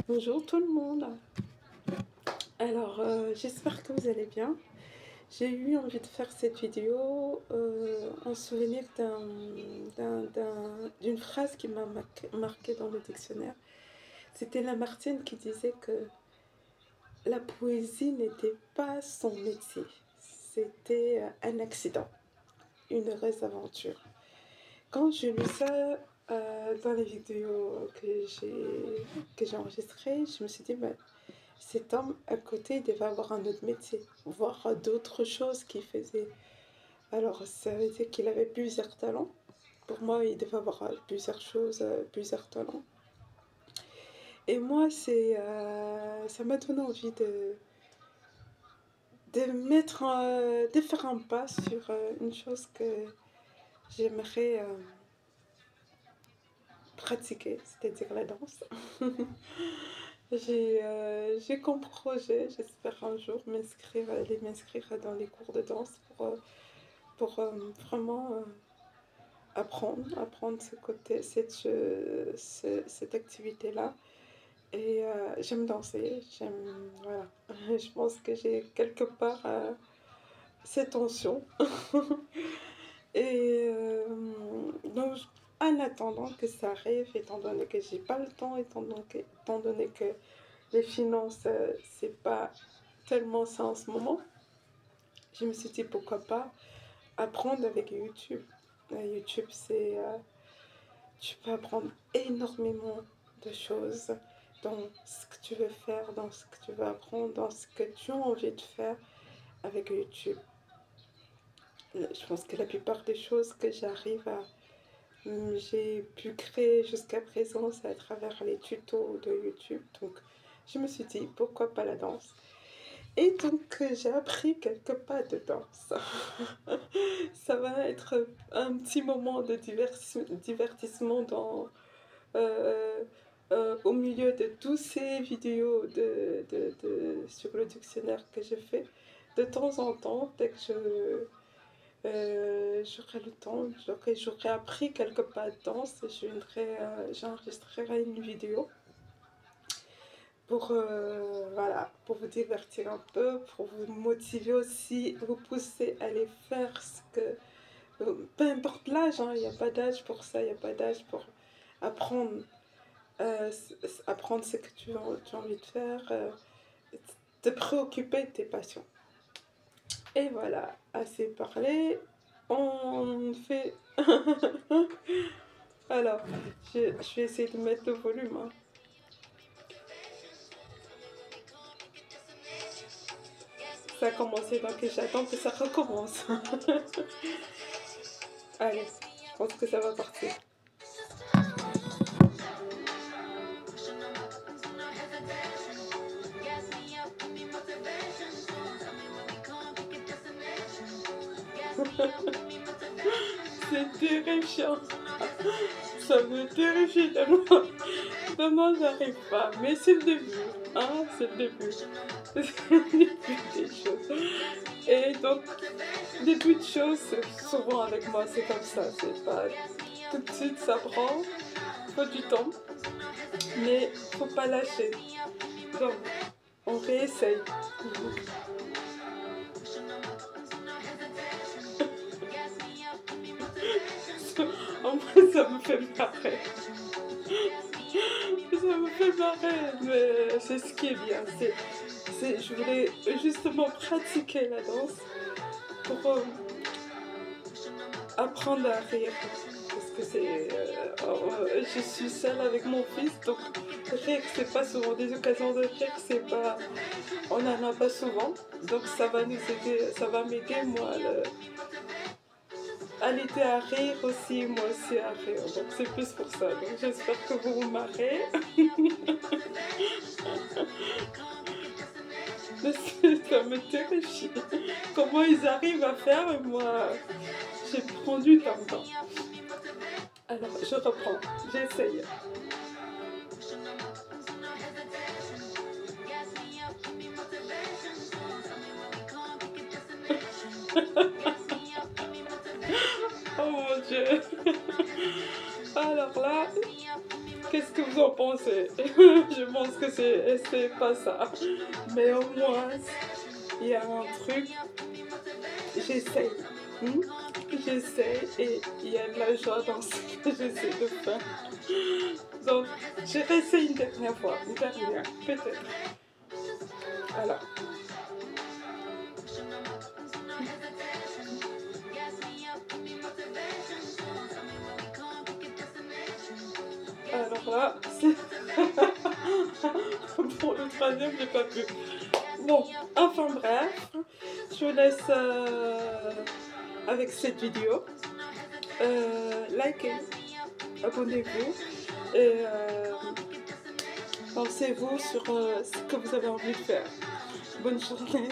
Bonjour tout le monde. Alors, j'espère que vous allez bien. J'ai eu envie de faire cette vidéo en souvenir d'une phrase qui m'a marquée dans le dictionnaire. C'était Lamartine qui disait que la poésie n'était pas son métier. C'était un accident, une heureuse aventure. Quand j'ai lu ça dans les vidéos que j'ai enregistrées, je me suis dit, bah, cet homme, à côté, il devait avoir un autre métier, voire d'autres choses qu'il faisait. Alors, ça veut dire qu'il avait plusieurs talents. Pour moi, il devait avoir plusieurs choses, plusieurs talents. Et moi, ça m'a donné envie de faire un pas sur une chose que j'aimerais pratiquer, c'est-à-dire la danse. J'ai comme projet, j'espère un jour aller m'inscrire dans les cours de danse pour vraiment apprendre ce côté, cette activité-là. Et j'aime danser, voilà. Je pense que j'ai quelque part cette tension. Et donc, en attendant que ça arrive, étant donné que j'ai pas le temps, étant donné que les finances, c'est pas tellement ça en ce moment, je me suis dit pourquoi pas apprendre avec YouTube. YouTube, tu peux apprendre énormément de choses dans ce que tu veux faire, dans ce que tu veux apprendre, dans ce que tu as envie de faire avec YouTube. Je pense que la plupart des choses que j'ai pu créer jusqu'à présent, c'est à travers les tutos de YouTube. Donc, je me suis dit, pourquoi pas la danse? Et donc, j'ai appris quelques pas de danse. Ça va être un petit moment de divertissement euh, au milieu de tous ces vidéos sur le dictionnaire que je fais. De temps en temps, dès que j'aurai le temps, j'aurai appris quelques pas de danse, j'enregistrerai une vidéo pour, voilà, pour vous divertir un peu, pour vous motiver aussi, vous pousser à aller faire ce que... peu importe l'âge, hein, il n'y a pas d'âge pour ça, il n'y a pas d'âge pour apprendre, apprendre ce que tu as envie de faire, te préoccuper de tes passions. Et voilà, assez parlé, on fait... Alors, je vais essayer de mettre le volume. Hein. Ça a commencé, donc j'attends que ça recommence. Allez, je pense que ça va partir. C'est terrifiant. Ça me terrifie tellement. Vraiment, j'arrive pas. Mais c'est le début. Hein, c'est le début. C'est le début des choses. Et donc, début de choses, souvent avec moi, c'est comme ça. C'est pas tout de suite, ça prend. Faut du temps. Mais faut pas lâcher. Donc, on réessaye. En vrai, ça me fait marrer. Ça me fait marrer, mais c'est ce qui est bien. Je voulais justement pratiquer la danse pour apprendre à rire. Parce que je suis seule avec mon fils, donc rire, c'est pas souvent des occasions de rire, c'est pas, on n'en a pas souvent. Donc ça va nous aider, ça va m'aider moi à l'aider à rire aussi, moi aussi à rire. Donc c'est plus pour ça. Donc j'espère que vous vous marrez. Ça me terrifie. Comment ils arrivent à faire, moi, j'ai pris du temps. Alors, je reprends, j'essaye. Oh mon Dieu. Alors là, qu'est-ce que vous en pensez? Je pense que c'est pas ça. Mais au moins, il y a un truc, j'essaye. Hmm? J'essaie et il y a de la joie dans ce que j'essaie de faire. Donc, je réessaye une dernière fois, une dernière, peut-être. Alors. Alors là, c'est... Pour le troisième, j'ai pas pu. Bon, enfin bref, je vous laisse avec cette vidéo. Likez, abonnez-vous et pensez-vous sur ce que vous avez envie de faire. Bonne journée.